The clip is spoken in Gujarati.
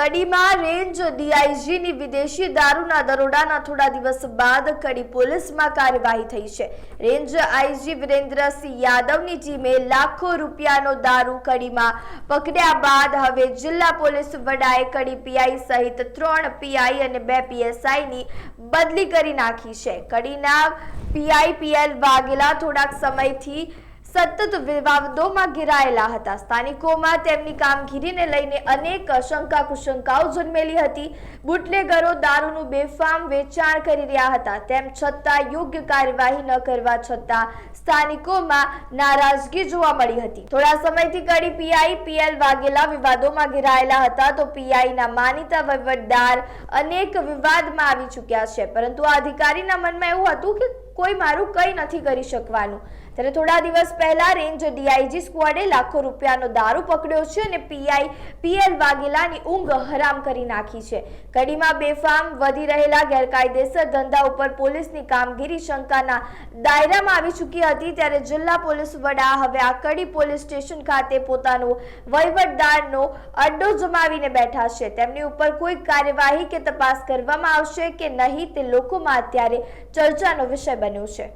કડીમાં રેન્જ ડીઆઈજીની વિદેશી દારૂના દરોડાના થોડા દિવસ બાદ કડી પોલીસમાં કાર્યવાહી થઈ છે। રેન્જ આઈજી વિરેન્દ્રસિંહ યાદવની ટીમે લાખો રૂપિયાનો દારૂ કડીમાં પકડ્યા બાદ હવે જિલ્લા પોલીસ વડાએ કડી પીઆઈ સહિત 3 પીઆઈ અને 2 પીએસઆઈની બદલી કરી નાખી છે। કડીના પીઆઈ પીએલ વાઘેલા થોડાક સમયથી સતત વિવાદોમાં ઘેરાયેલા હતા। સ્થાનિકોમાં તેમની કામગીરીને લઈને અનેક શંકા કુશંકાઓ જન્મેલી હતી। બુટલેગરો દારૂનું બેફામ વેચાણ કરી રહ્યા હતા, તેમ છતાં યોગ્ય કાર્યવાહી ન કરવા છતાં સ્થાનિકોમાં નારાજગી જોવા મળી હતી। થોડા સમયથી કડી પીઆઈ પીએલ વાઘેલા વિવાદોમાં ઘેરાયેલા હતા, તો પીઆઈના માનીતા વહીવટદાર અનેક વિવાદમાં આવી ચૂક્યા છે, પરંતુ આ અધિકારીના મનમાં એવું હતું કે કોઈ મારું કંઈ નથી કરી શકવાનું। ત્યારે થોડા દિવસ પહેલા રેન્જ ડીઆઈજી સ્ક્વોડે લાખો રૂપિયાનો દારૂ પકડ્યો છે અને પીઆઈ પીએલ વાઘેલાની ઊંઘ હરામ કરી નાખી છે। કડીમાં બેફામ વધી રહેલા ગેરકાયદેસર ધંધા ઉપર પોલીસની કામગીરી શંકાના દાયરામાં આવી ચૂકી હતી। ત્યારે જિલ્લા પોલીસ વડા હવે આ કડી પોલીસ સ્ટેશન ખાતે પોતાનો વહીવટદારનો અડ્ડો જમાવીને બેઠા છે। તેમની ઉપર કોઈ કાર્યવાહી કે તપાસ કરવામાં આવશે કે નહીં તે લોકોમાં અત્યારે ચર્ચાનો વિષય બન્યો છે।